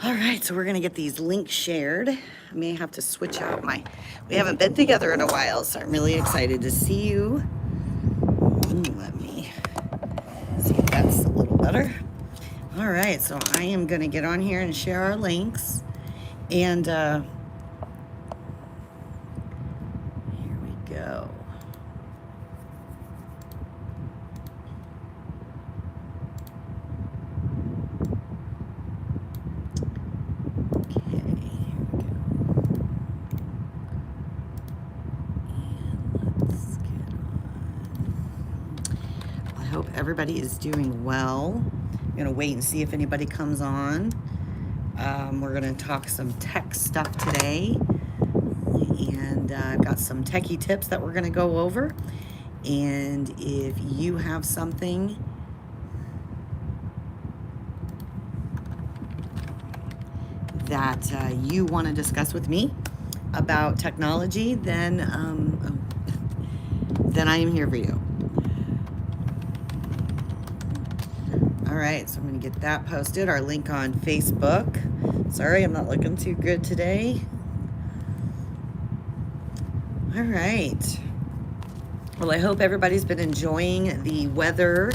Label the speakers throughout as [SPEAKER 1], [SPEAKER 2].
[SPEAKER 1] All right, so we're gonna get these links shared. I may have to switch out we haven't been together in a while, so I'm really excited to see you. Let me see if that's a little better. All right, so I am gonna get on here and share our links. And here we go. Hope everybody is doing well. I'm gonna wait and see if anybody comes on. We're gonna talk some tech stuff today, and I've got some techie tips that we're gonna go over. And if you have something that you want to discuss with me about technology, then I am here for you. All right, so I'm going to get that posted. Our link on Facebook. Sorry, I'm not looking too good today. All right. Well, I hope everybody's been enjoying the weather.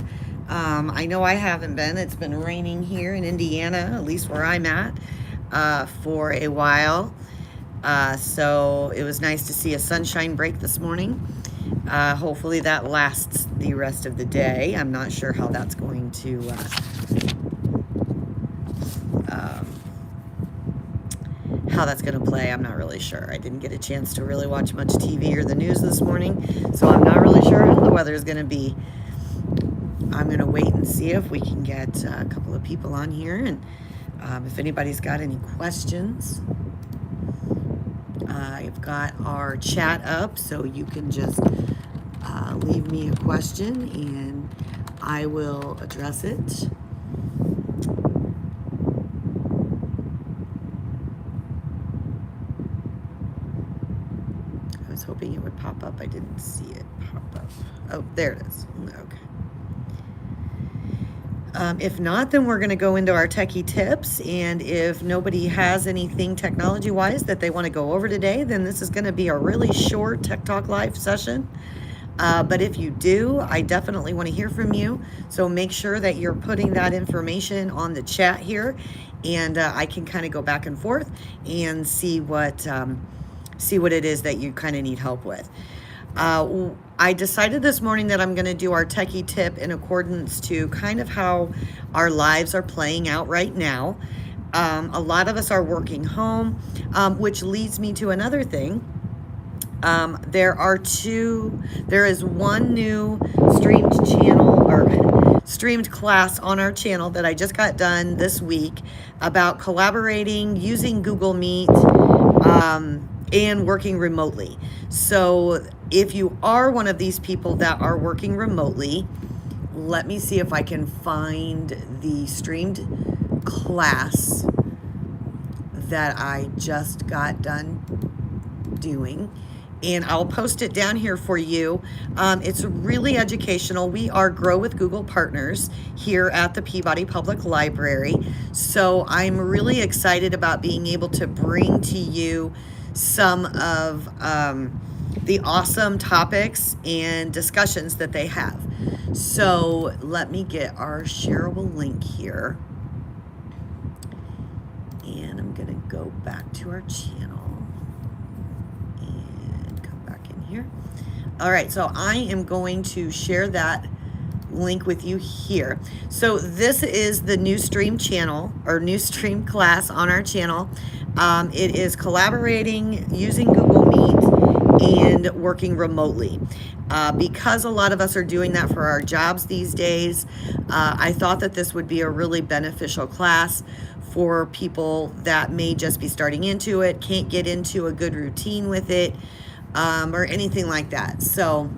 [SPEAKER 1] I know I haven't been. It's been raining here in Indiana, at least where I'm at, for a while. So it was nice to see a sunshine break this morning. Hopefully that lasts the rest of the day. I'm not sure how that's going to play. I'm not really sure. I didn't get a chance to really watch much TV or the news this morning, so I'm not really sure how the weather is going to be. I'm going to wait and see if we can get a couple of people on here, and if anybody's got any questions. I've got our chat up, so you can just leave me a question and I will address it. I was hoping it would pop up. I didn't see it pop up. Oh, there it is. Okay. If not, then we're going to go into our techie tips. And if nobody has anything technology-wise that they want to go over today, then this is going to be a really short Tech Talk Live session. But if you do, I definitely want to hear from you. So make sure that you're putting that information on the chat here, and I can kind of go back and forth and see what it is that you kind of need help with. I decided this morning that I'm going to do our techie tip in accordance to kind of how our lives are playing out right now. A lot of us are working home, which leads me to another thing. There is one new streamed channel or streamed class on our channel that I just got done this week about collaborating, using Google Meet, and working remotely. So if you are one of these people that are working remotely, let me see if I can find the streamed class that I just got done doing, and I'll post it down here for you. It's really educational. We are Grow with Google partners here at the Peabody Public Library, so I'm really excited about being able to bring to you some of the awesome topics and discussions that they have. So let me get our shareable link here, and I'm gonna go back to our channel and come back in here. All right, so I am going to share that link with you here. So this is the new stream channel or new stream class on our channel. It is collaborating using Google Meet and working remotely. Because a lot of us are doing that for our jobs these days, I thought that this would be a really beneficial class for people that may just be starting into it, can't get into a good routine with it, or anything like that. So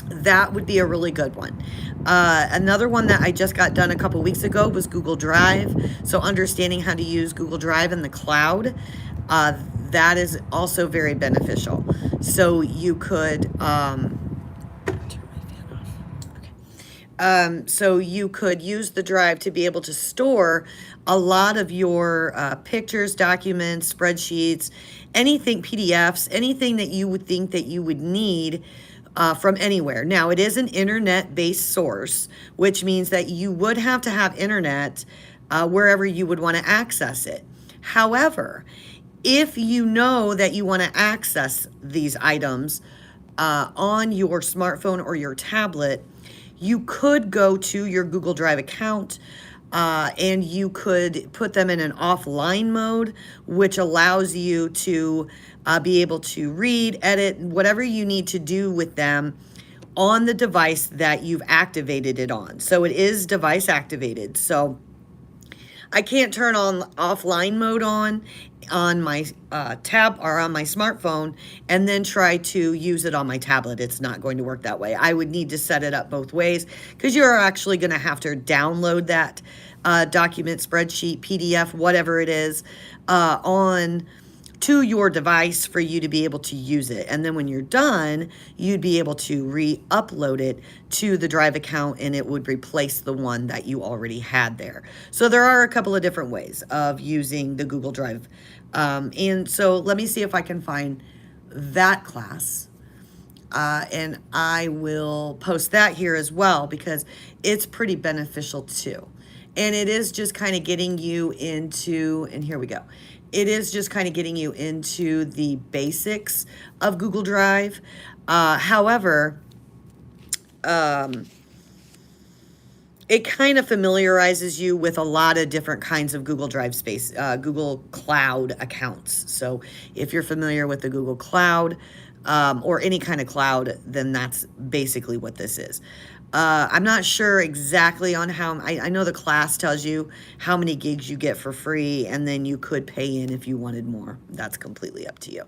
[SPEAKER 1] that would be a really good one. Another one that I just got done a couple weeks ago was Google Drive. So understanding how to use Google Drive in the cloud, that is also very beneficial. So you could, turn my fan off. Okay. So you could use the drive to be able to store a lot of your pictures, documents, spreadsheets, anything, PDFs, anything that you would think that you would need from anywhere. Now, it is an internet-based source, which means that you would have to have internet wherever you would want to access it. However, if you know that you want to access these items on your smartphone or your tablet, you could go to your Google Drive account and you could put them in an offline mode, which allows you to be able to read, edit, whatever you need to do with them on the device that you've activated it on. So it is device activated. So I can't turn on offline mode on my tab or on my smartphone and then try to use it on my tablet. It's not going to work that way. I would need to set it up both ways because you're actually going to have to download that document, spreadsheet, PDF, whatever it is, on to your device for you to be able to use it. And then when you're done, you'd be able to re-upload it to the Drive account and it would replace the one that you already had there. So there are a couple of different ways of using the Google Drive. And so let me see if I can find that class. And I will post that here as well because it's pretty beneficial too. And it is just kind of getting you into, and here we go. It is just kind of getting you into the basics of Google Drive. However, it kind of familiarizes you with a lot of different kinds of Google Drive space, Google Cloud accounts. So if you're familiar with the Google Cloud or any kind of cloud, then that's basically what this is. I'm not sure exactly on how, I know the class tells you how many gigs you get for free, and then you could pay in if you wanted more. That's completely up to you.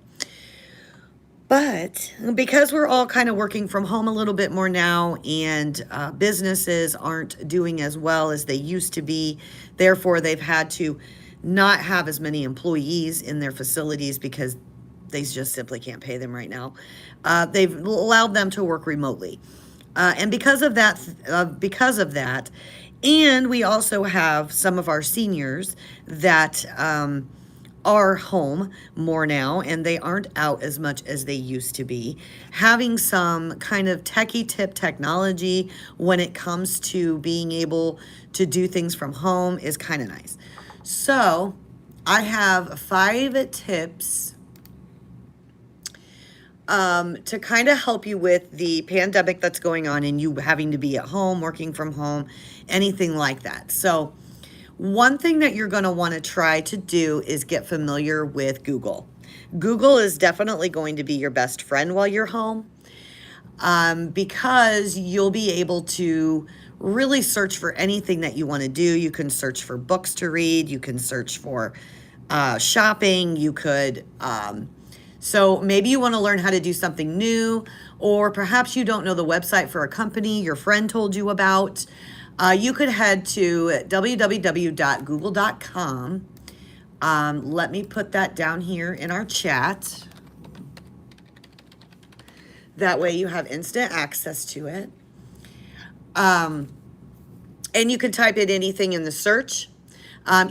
[SPEAKER 1] But because we're all kind of working from home a little bit more now, and businesses aren't doing as well as they used to be, therefore they've had to not have as many employees in their facilities because they just simply can't pay them right now. They've allowed them to work remotely. And because of that, and we also have some of our seniors that are home more now, and they aren't out as much as they used to be. Having some kind of techie tip technology when it comes to being able to do things from home is kind of nice. So I have 5 tips to kind of help you with the pandemic that's going on and you having to be at home, working from home, anything like that. So one thing that you're going to want to try to do is get familiar with Google. Google is definitely going to be your best friend while you're home, because you'll be able to really search for anything that you want to do. You can search for books to read. You can search for shopping. You could... So maybe you want to learn how to do something new, or perhaps you don't know the website for a company your friend told you about. You could head to www.google.com. Let me put that down here in our chat. That way you have instant access to it. And you can type in anything in the search.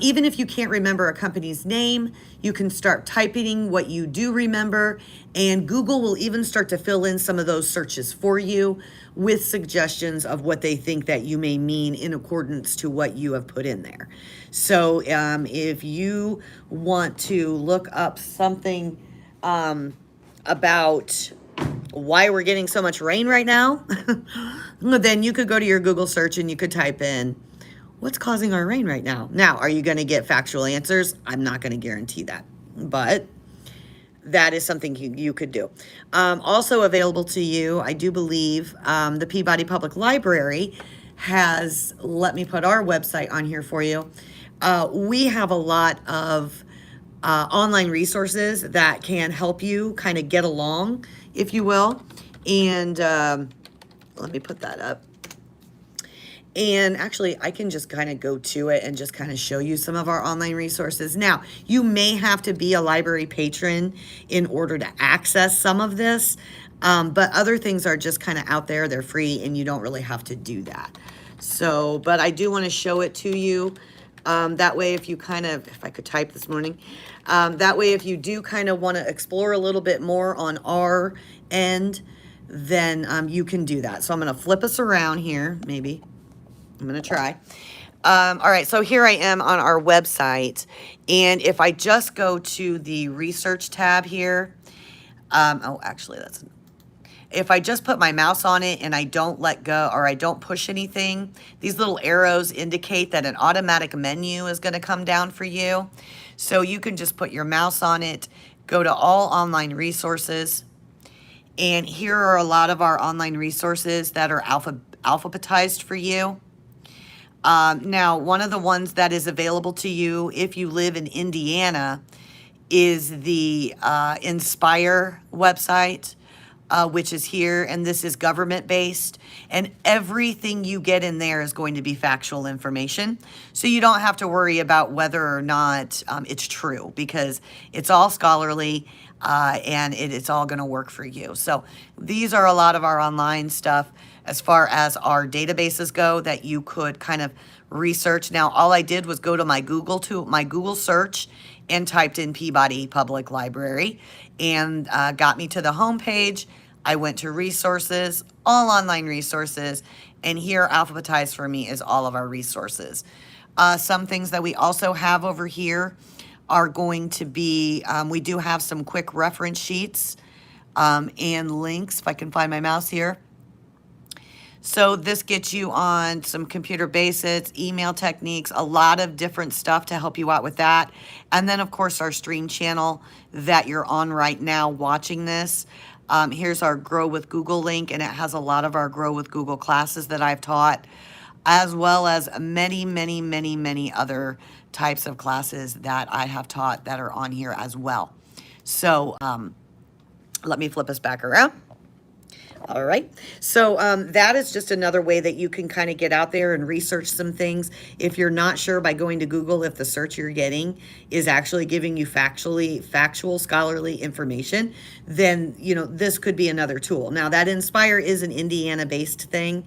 [SPEAKER 1] Even if you can't remember a company's name, you can start typing what you do remember, and Google will even start to fill in some of those searches for you with suggestions of what they think that you may mean in accordance to what you have put in there. So if you want to look up something about why we're getting so much rain right now, then you could go to your Google search and you could type in, what's causing our rain right now? Now, are you going to get factual answers? I'm not going to guarantee that, but that is something you could do. Also available to you, I do believe, the Peabody Public Library has, let me put our website on here for you. We have a lot of online resources that can help you kind of get along, if you will. And let me put that up. And actually, I can just kind of go to it and just kind of show you some of our online resources. Now, you may have to be a library patron in order to access some of this, but other things are just kind of out there. They're free, and you don't really have to do that. So, but I do want to show it to you. That way, if you kind of, if I could type this morning, that way, if you do kind of want to explore a little bit more on our end, then you can do that. So I'm going to flip us around here, maybe. I'm going to try. All right, so here I am on our website. And if I just go to the research tab here, oh, actually, if I just put my mouse on it and I don't let go or I don't push anything, these little arrows indicate that an automatic menu is going to come down for you. So you can just put your mouse on it, go to all online resources. And here are a lot of our online resources that are alphabetized for you. Now, one of the ones that is available to you if you live in Indiana is the Inspire website, which is here, and this is government-based, and everything you get in there is going to be factual information, so you don't have to worry about whether or not it's true, because it's all scholarly, and it's all going to work for you. So these are a lot of our online stuff as far as our databases go that you could kind of research. Now, all I did was go to my Google search and typed in Peabody Public Library, and got me to the home page. I went to resources, all online resources, and here alphabetized for me is all of our resources. Some things that we also have over here are going to be, we do have some quick reference sheets and links, if I can find my mouse here. So this gets you on some computer basics, email techniques, a lot of different stuff to help you out with that. And then, of course, our stream channel that you're on right now watching this. Here's our Grow with Google link, and it has a lot of our Grow with Google classes that I've taught, as well as many, many, many, many other types of classes that I have taught that are on here as well. So let me flip us back around. All right, so that is just another way that you can kind of get out there and research some things. If you're not sure by going to Google if the search you're getting is actually giving you factual scholarly information, then, you know, this could be another tool. Now, that Inspire is an Indiana-based thing.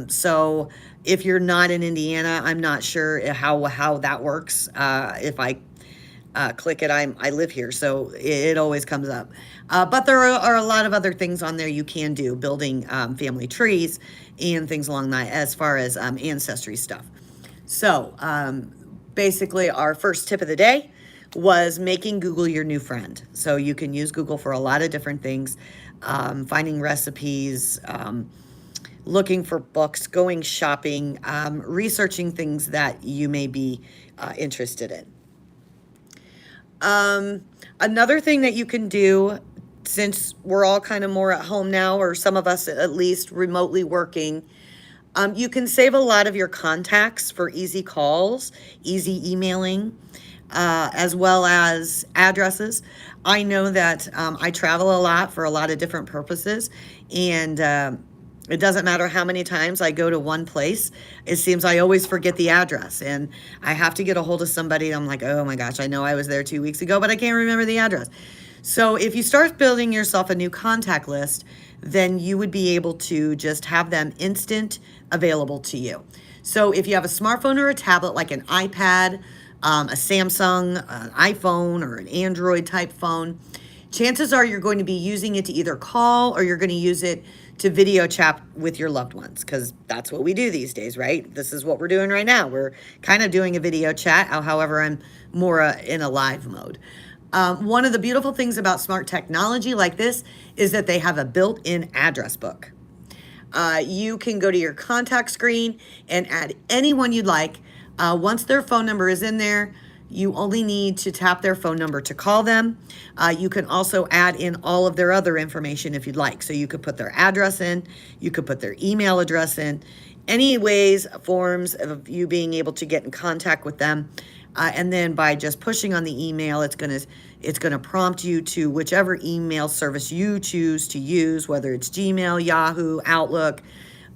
[SPEAKER 1] So if you're not in Indiana, I'm not sure how that works. If I click it, I live here, so it always comes up. But there are a lot of other things on there you can do, building family trees and things along that, as far as ancestry stuff. So basically, our first tip of the day was making Google your new friend. So you can use Google for a lot of different things, finding recipes, looking for books, going shopping, researching things that you may be interested in. Another thing that you can do, since we're all kind of more at home now, or some of us at least remotely working, you can save a lot of your contacts for easy calls, easy emailing, as well as addresses. I know that I travel a lot for a lot of different purposes, and it doesn't matter how many times I go to one place, it seems I always forget the address, and I have to get a hold of somebody. I'm like, oh my gosh, I know I was there 2 weeks ago, but I can't remember the address. So if you start building yourself a new contact list, then you would be able to just have them instant available to you. So if you have a smartphone or a tablet, like an iPad, a Samsung, an iPhone, or an Android type phone, chances are you're going to be using it to either call, or you're going to use it to video chat with your loved ones, because that's what we do these days, right? This is what we're doing right now. We're kind of doing a video chat. However, I'm more in a live mode. One of the beautiful things about smart technology like this is that they have a built-in address book. You can go to your contact screen and add anyone you'd like. Once their phone number is in there, you only need to tap their phone number to call them. You can also add in all of their other information if you'd like. So you could put their address in, you could put their email address in, any ways, forms of you being able to get in contact with them. And then by just pushing on the email, it's gonna prompt you to whichever email service you choose to use, whether it's Gmail, Yahoo, Outlook,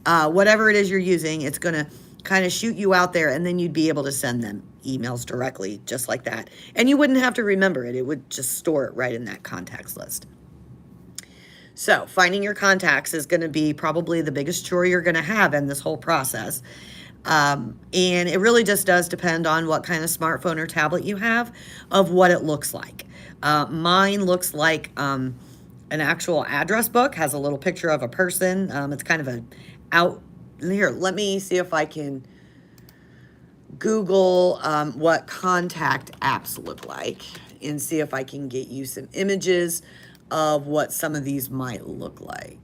[SPEAKER 1] whatever it is you're using, it's going to kind of shoot you out there, and then you'd be able to send them emails directly just like that. And you wouldn't have to remember it. It would just store it right in that contacts list. So finding your contacts is going to be probably the biggest chore you're going to have in this whole process. And it really just does depend on what kind of smartphone or tablet you have, of what it looks like. Mine looks like an actual address book, has a little picture of a person. It's kind of a out here. Let me see if I can Google what contact apps look like and see if I can get you some images of what some of these might look like.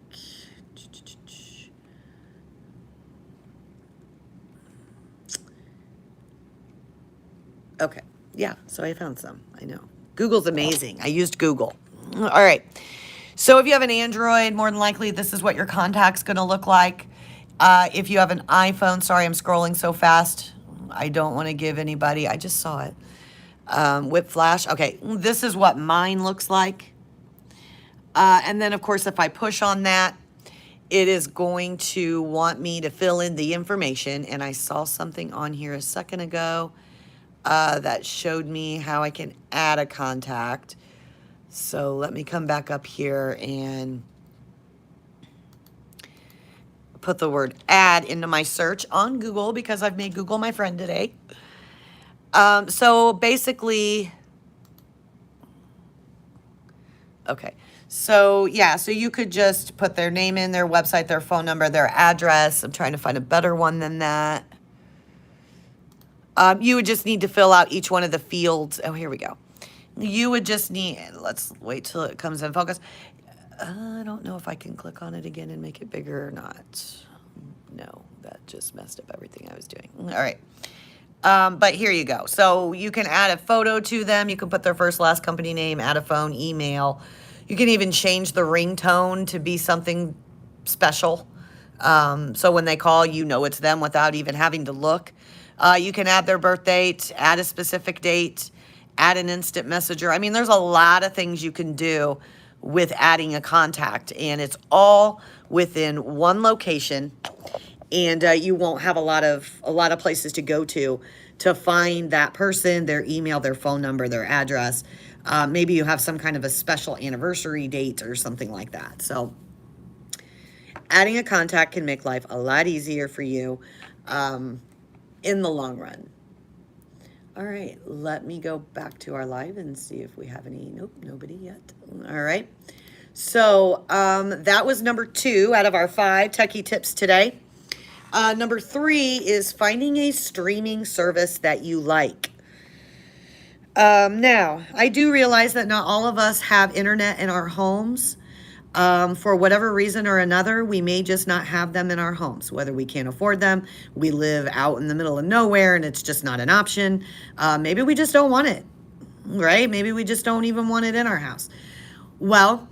[SPEAKER 1] Okay, yeah, so I found some. I know. Google's amazing. I used Google. All right. So if you have an Android, more than likely this is what your contact's going to look like. If you have an iPhone, sorry, I'm scrolling so fast. I don't want to give anybody, I just saw it. Whip flash. Okay, this is what mine looks like. And then, of course, if I push on that, it is going to want me to fill in the information. And I saw something on here a second ago that showed me how I can add a contact. So let me come back up here and put the word add into my search on Google, because I've made Google my friend today. So basically, okay. So yeah, so you could just put their name in, their website, their phone number, their address. I'm trying to find a better one than that. You would just need to fill out each one of the fields. Oh, here we go. You would just need, let's wait till it comes in focus. I don't know if I can click on it again and make it bigger or not. No, that just messed up everything I was doing. All right. But here you go. So you can add a photo to them. You can put their first, last company name, add a phone, email. You can even change the ringtone to be something special. So when they call, you know it's them without even having to look. You can add their birth date, add a specific date, add an instant messenger. I mean, there's a lot of things you can do with adding a contact, and it's all within one location, and you won't have a lot of places to go to find that person, their email, their phone number, their address. Maybe you have some kind of a special anniversary date or something like that. So adding a contact can make life a lot easier for you in the long run. All right, let me go back to our live and see if we have any. Nope, nobody yet. All right. So that was number 2 out of our 5 techie tips today. Number 3 is finding a streaming service that you like. Now, I do realize that not all of us have internet in our homes. For whatever reason or another, we may just not have them in our homes, whether we can't afford them, we live out in the middle of nowhere and it's just not an option. Maybe we just don't want it, right? Maybe we just don't even want it in our house. Well,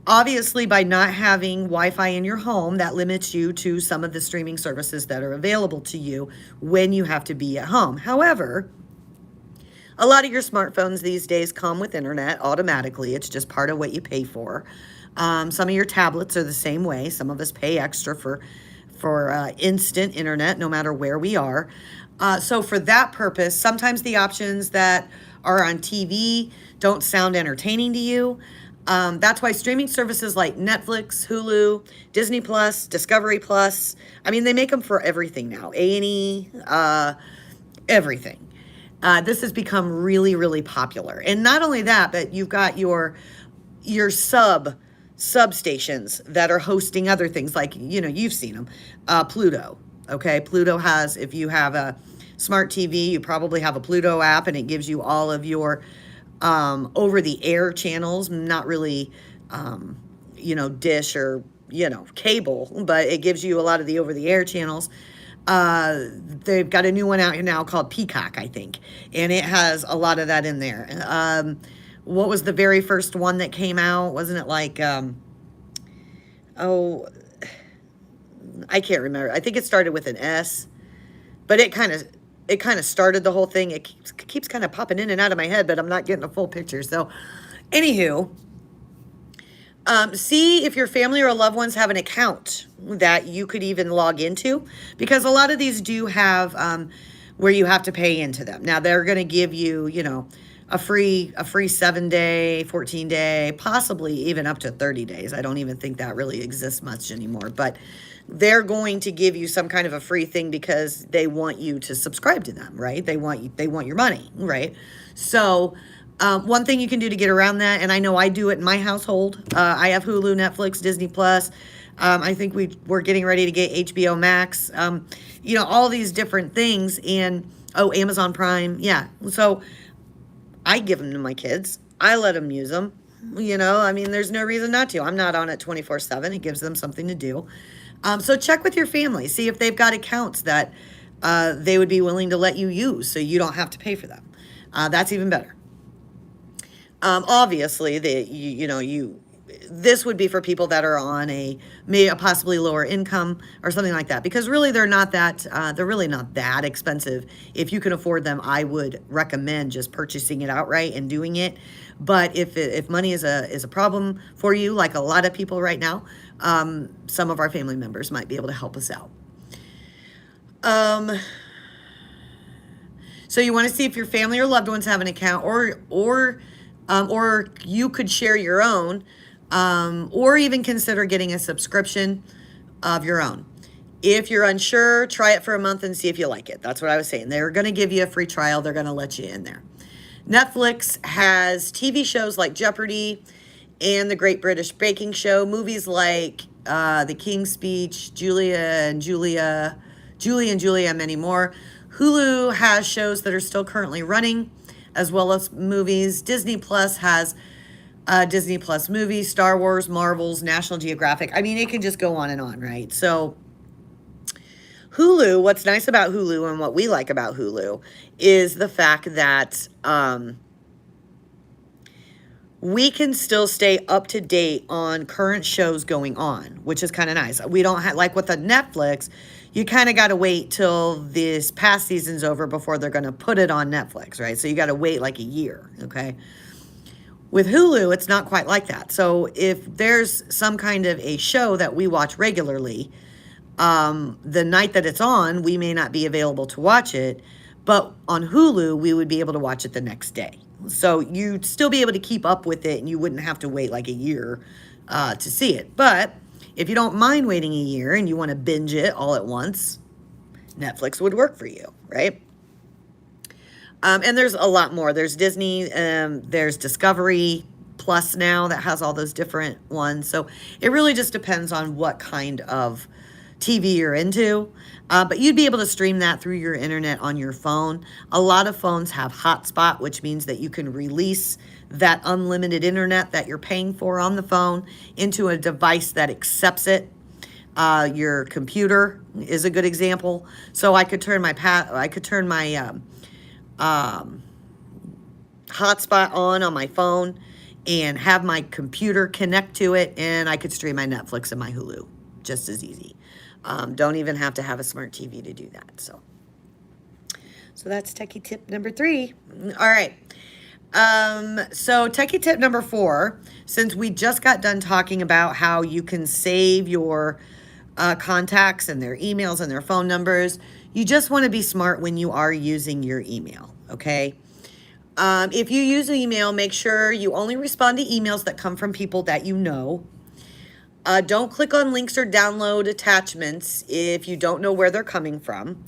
[SPEAKER 1] obviously by not having Wi-Fi in your home, that limits you to some of the streaming services that are available to you when you have to be at home. However, a lot of your smartphones these days come with internet automatically. It's just part of what you pay for. Some of your tablets are the same way. Some of us pay extra for instant internet no matter where we are. So for that purpose, sometimes the options that are on TV don't sound entertaining to you. That's why streaming services like Netflix, Hulu, Disney Plus, Discovery Plus, I mean, they make them for everything now. A&E, everything. This has become really, really popular. And not only that, but you've got your substations that are hosting other things like, you know, you've seen them. Pluto, okay? Pluto has, if you have a smart TV, you probably have a Pluto app, and it gives you all of your over-the-air channels, not really, you know, dish or, you know, cable, but it gives you a lot of the over-the-air channels. They've got a new one out now called Peacock, I think, and it has a lot of that in there. What was the very first one that came out? Wasn't it like, oh, I can't remember. I think it started with an S, but it kind of started the whole thing. It keeps kind of popping in and out of my head, but I'm not getting a full picture. So, anywho, See if your family or loved ones have an account that you could even log into, because a lot of these do have where you have to pay into them. Now they're going to give you, a free 7-day, 14-day, possibly even up to 30 days. I don't even think that really exists much anymore, but they're going to give you some kind of a free thing because they want you to subscribe to them, right? They want your money, right? So one thing you can do to get around that, and I know I do it in my household, I have Hulu, Netflix, Disney Plus. I think we're getting ready to get HBO Max. All these different things, and Amazon Prime, yeah. So I give them to my kids. I let them use them. There's no reason not to. I'm not on it 24/7. It gives them something to do. So check with your family. See if they've got accounts that they would be willing to let you use, so you don't have to pay for them. That's even better. Obviously, this would be for people that are on a possibly lower income or something like that, because really they're really not that expensive. If you can afford them, I would recommend just purchasing it outright and doing it. But if money is a problem for you, like a lot of people right now, some of our family members might be able to help us out. So you want to see if your family or loved ones have an account, or you could share your own, or even consider getting a subscription of your own. If you're unsure, try it for a month and see if you like it. That's what I was saying. They're going to give you a free trial. They're going to let you in there. Netflix has TV shows like Jeopardy and The Great British Baking Show, movies like The King's Speech, Julie and Julia, and many more. Hulu has shows that are still currently running, as well as movies. Disney Plus has Disney Plus movies, Star Wars, Marvels, National Geographic. It can just go on and on, right? So Hulu, what's nice about Hulu and what we like about Hulu is the fact that we can still stay up to date on current shows going on, which is kind of nice. We don't have, like with a Netflix, you kind of got to wait till this past season's over before they're going to put it on Netflix, right? So you got to wait like a year, okay? With Hulu, it's not quite like that. So if there's some kind of a show that we watch regularly, the night that it's on, we may not be available to watch it, but on Hulu, we would be able to watch it the next day. So you'd still be able to keep up with it, and you wouldn't have to wait like a year to see it. But if you don't mind waiting a year and you want to binge it all at once, Netflix would work for you, right? And there's a lot more. There's Disney, there's Discovery Plus now that has all those different ones. So it really just depends on what kind of TV you're into. But you'd be able to stream that through your internet on your phone. A lot of phones have hotspot, which means that you can release that unlimited internet that you're paying for on the phone into a device that accepts it. Your computer is a good example. So I could turn my hotspot on my phone and have my computer connect to it, and I could stream my Netflix and my Hulu just as easy. Don't even have to have a smart TV to do that. So that's techie tip number 3. All right. So techie tip number 4, since we just got done talking about how you can save your contacts and their emails and their phone numbers, you just want to be smart when you are using your email, okay? If you use email, make sure you only respond to emails that come from people that you know. Don't click on links or download attachments if you don't know where they're coming from.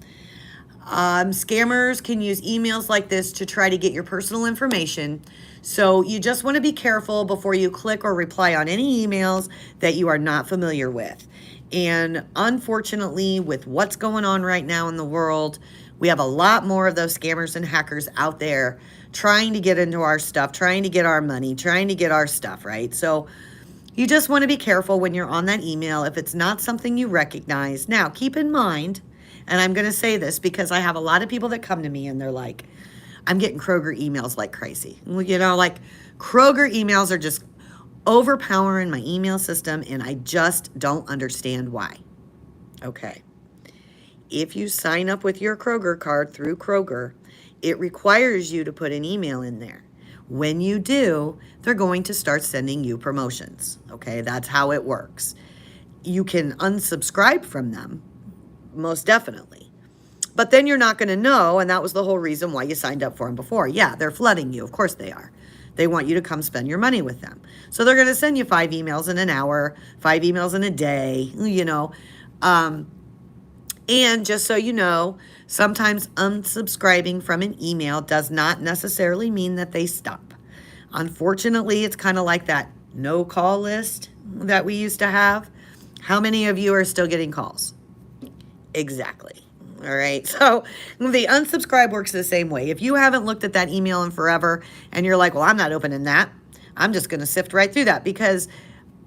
[SPEAKER 1] Scammers can use emails like this to try to get your personal information. So you just want to be careful before you click or reply on any emails that you are not familiar with. And unfortunately, with what's going on right now in the world, we have a lot more of those scammers and hackers out there trying to get into our stuff, trying to get our money, trying to get our stuff, right? So you just want to be careful when you're on that email if it's not something you recognize. Now, keep in mind, and I'm going to say this because I have a lot of people that come to me and they're like, I'm getting Kroger emails like crazy. Like Kroger emails are just overpowering my email system, and I just don't understand why. Okay. If you sign up with your Kroger card through Kroger, it requires you to put an email in there. When you do, they're going to start sending you promotions. Okay, that's how it works. You can unsubscribe from them, most definitely. But then you're not going to know, and that was the whole reason why you signed up for them before. Yeah, they're flooding you. Of course they are. They want you to come spend your money with them. So they're going to send you 5 emails in an hour, 5 emails in a day, you know. And just so you know, sometimes unsubscribing from an email does not necessarily mean that they stop. Unfortunately, it's kind of like that no call list that we used to have. How many of you are still getting calls? Exactly. All right. So the unsubscribe works the same way. If you haven't looked at that email in forever and you're like, well, I'm not opening that, I'm just going to sift right through that because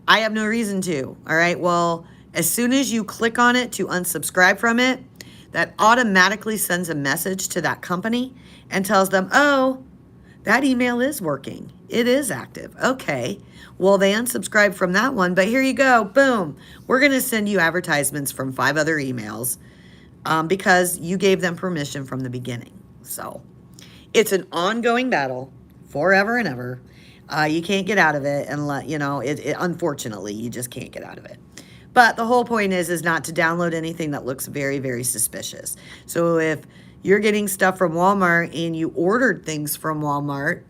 [SPEAKER 1] I have no reason to. All right. Well, as soon as you click on it to unsubscribe from it, that automatically sends a message to that company and tells them, oh, that email is working. It is active. Okay. Well, they unsubscribed from that one, but here you go. Boom. We're going to send you advertisements from 5 other emails because you gave them permission from the beginning. So it's an ongoing battle forever and ever. You can't get out of it unless, you know, unfortunately, you just can't get out of it. But the whole point is not to download anything that looks very, very suspicious. So if you're getting stuff from Walmart and you ordered things from Walmart,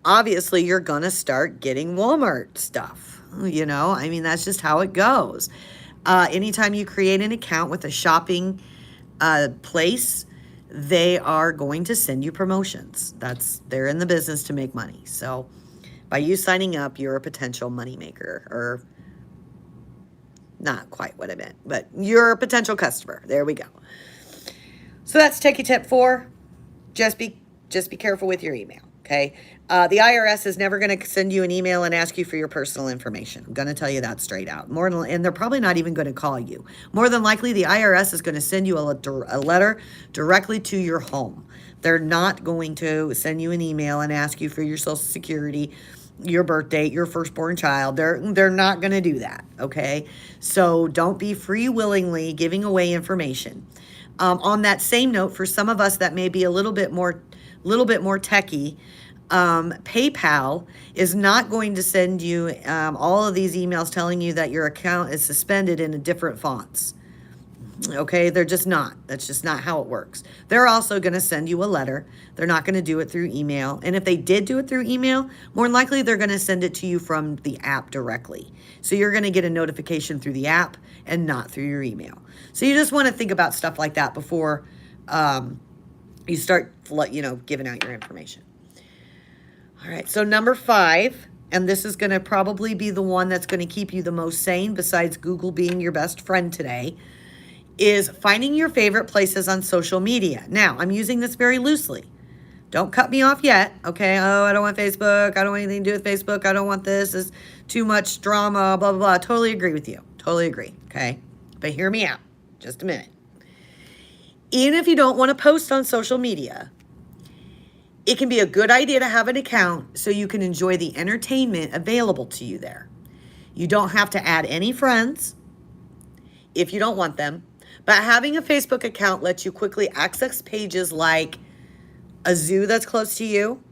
[SPEAKER 1] obviously you're going to start getting Walmart stuff. You know, I mean, that's just how it goes. Anytime you create an account with a shopping place, they are going to send you promotions. They're in the business to make money. So by you signing up, you're a potential moneymaker, or not quite what I meant, but you're a potential customer. There we go. So that's Techie tip 4. Just be careful with your email. Okay. The IRS is never going to send you an email and ask you for your personal information. I'm going to tell you that straight out. And they're probably not even going to call you. More than likely, the IRS is going to send you a letter directly to your home. They're not going to send you an email and ask you for your Social Security, your birth date, your firstborn child. They're not going to do that. Okay. So don't be free willingly giving away information. On that same note, for some of us that may be a little bit more techie, PayPal is not going to send you all of these emails telling you that your account is suspended in a different fonts. Okay, they're just not. That's just not how it works. They're also going to send you a letter. They're not going to do it through email. And if they did do it through email, more than likely they're going to send it to you from the app directly. So you're going to get a notification through the app and not through your email. So you just want to think about stuff like that before you start, giving out your information. All right, so number 5, and this is going to probably be the one that's going to keep you the most sane besides Google being your best friend today, is finding your favorite places on social media. Now, I'm using this very loosely. Don't cut me off yet, okay? Oh, I don't want Facebook. I don't want anything to do with Facebook. I don't want this. It's too much drama, blah, blah, blah. Totally agree with you. Totally agree, okay? But hear me out. Just a minute. Even if you don't want to post on social media, it can be a good idea to have an account so you can enjoy the entertainment available to you there. You don't have to add any friends if you don't want them. But having a Facebook account lets you quickly access pages like a zoo that's close to you,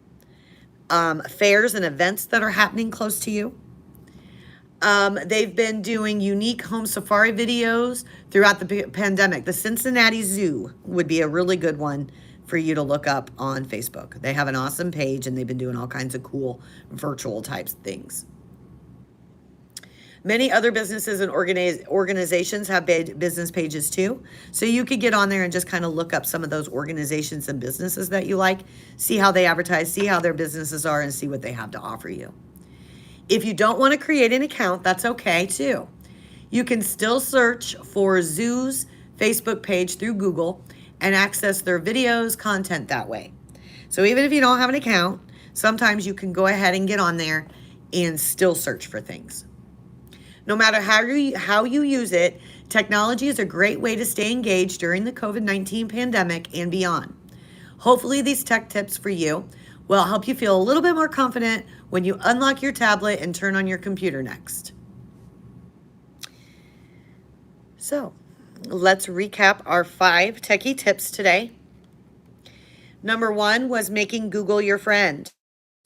[SPEAKER 1] fairs and events that are happening close to you. They've been doing unique home safari videos throughout the pandemic. The Cincinnati Zoo would be a really good one for you to look up on Facebook. They have an awesome page and they've been doing all kinds of cool virtual types things. Many other businesses and organizations have business pages too. So you could get on there and just kind of look up some of those organizations and businesses that you like, see how they advertise, see how their businesses are, and see what they have to offer you. If you don't want to create an account, that's okay too. You can still search for Zoo's Facebook page through Google and access their videos, content that way. So even if you don't have an account, sometimes you can go ahead and get on there and still search for things. No matter how you use it, technology is a great way to stay engaged during the COVID-19 pandemic and beyond. Hopefully these tech tips for you will help you feel a little bit more confident when you unlock your tablet and turn on your computer next. So let's recap our 5 techie tips today. Number one was making Google your friend.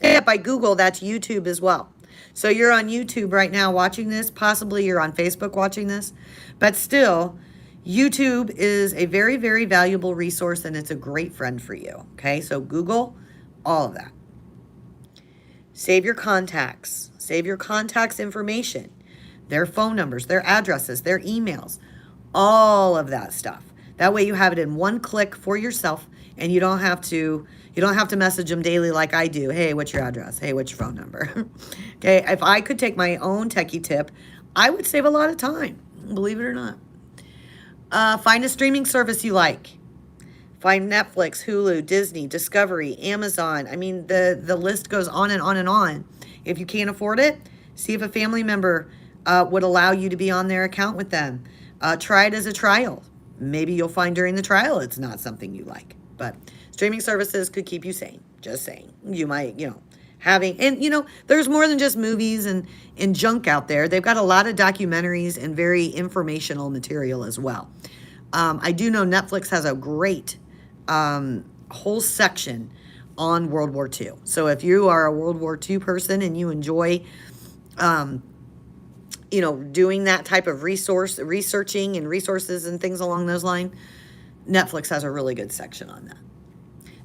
[SPEAKER 1] Yeah, by Google, that's YouTube as well. So you're on YouTube right now watching this. Possibly you're on Facebook watching this. But still, YouTube is a very, very valuable resource and it's a great friend for you. Okay, so Google all of that. Save your contacts. Save your contacts' information, their phone numbers, their addresses, their emails, all of that stuff. That way you have it in one click for yourself and you don't have to message them daily like I do. Hey, what's your address? Hey, what's your phone number? Okay, if I could take my own techie tip, I would save a lot of time, believe it or not. Find a streaming service you like. Find Netflix, Hulu, Disney, Discovery, Amazon. I mean, the list goes on and on and on. If you can't afford it, see if a family member would allow you to be on their account with them. Try it as a trial. Maybe you'll find during the trial it's not something you like. But streaming services could keep you sane. Just saying. You might, there's more than just movies and junk out there. They've got a lot of documentaries and very informational material as well. I do know Netflix has a great whole section on World War II. So if you are a World War II person and you enjoy, doing that type of researching and resources and things along those lines, Netflix has a really good section on that.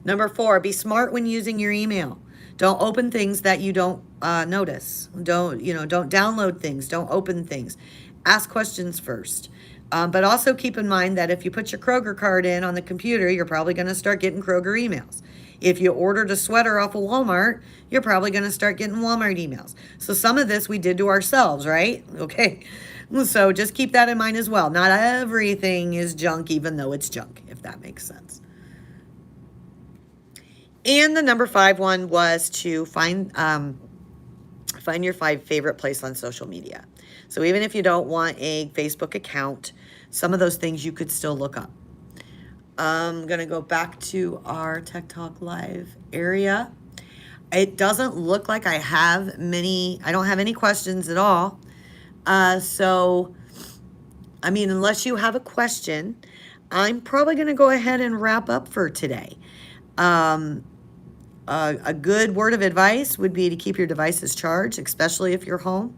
[SPEAKER 1] Number 4, be smart when using your email. Don't open things that you don't notice. Don't download things. Don't open things. Ask questions first. But also keep in mind that if you put your Kroger card in on the computer, you're probably going to start getting Kroger emails. If you ordered a sweater off of Walmart, you're probably going to start getting Walmart emails. So some of this we did to ourselves, right? Okay. So just keep that in mind as well. Not everything is junk, even though it's junk, if that makes sense. And the number 5 one was to find your 5 favorite place on social media. So even if you don't want a Facebook account, some of those things you could still look up. I'm going to go back to our Tech Talk Live area. It doesn't look like I don't have any questions at all. Unless you have a question, I'm probably going to go ahead and wrap up for today. A good word of advice would be to keep your devices charged, especially if you're home.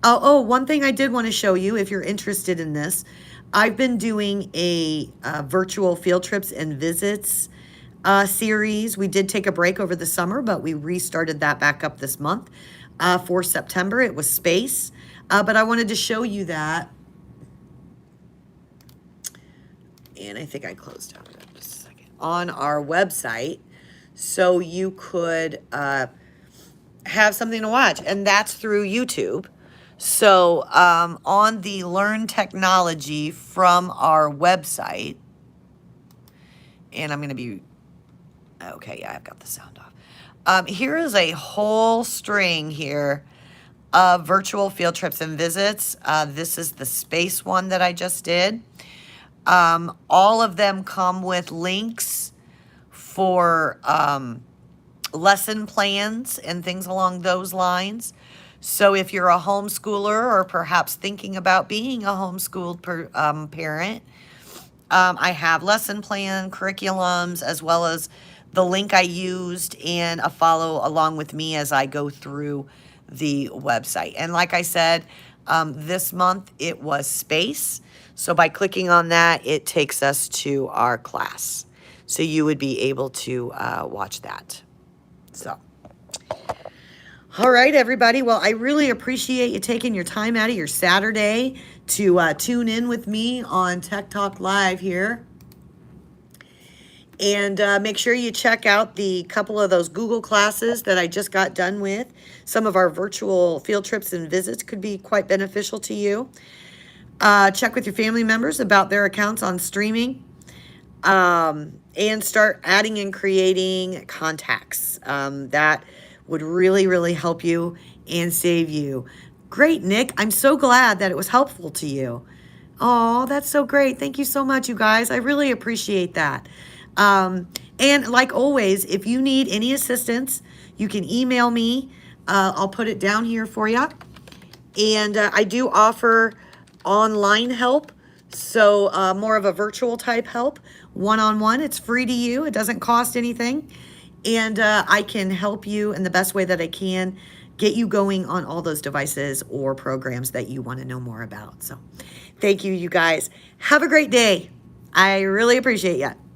[SPEAKER 1] One thing I did want to show you, if you're interested in this, I've been doing a virtual field trips and visits series. We did take a break over the summer, but we restarted that back up this month for September. It was space, but I wanted to show you that. And I think I closed out just a second on our website, so you could have something to watch, and that's through YouTube. So on the Learn Technology from our website, and I'm going to be, okay, yeah, I've got the sound off. Here is a whole string here of virtual field trips and visits. This is the space one that I just did. All of them come with links for lesson plans and things along those lines. So if you're a homeschooler or perhaps thinking about being a homeschooled parent, I have lesson plan, curriculums, as well as the link I used and a follow along with me as I go through the website. And like I said, this month it was space. So by clicking on that, it takes us to our class. So you would be able to watch that. So. All right, everybody. Well, I really appreciate you taking your time out of your Saturday to tune in with me on Tech Talk Live here. And make sure you check out the couple of those Google classes that I just got done with. Some of our virtual field trips and visits could be quite beneficial to you. Check with your family members about their accounts on streaming. And start adding and creating contacts. That would really, really help you and save you. Great, Nick. I'm so glad that it was helpful to you. Oh, that's so great. Thank you so much, you guys. I really appreciate that. And like always, if you need any assistance, you can email me. I'll put it down here for you. And I do offer online help. So more of a virtual type help, one-on-one. It's free to you. It doesn't cost anything. And I can help you in the best way that I can, get you going on all those devices or programs that you want to know more about. So thank you, you guys. Have a great day. I really appreciate you.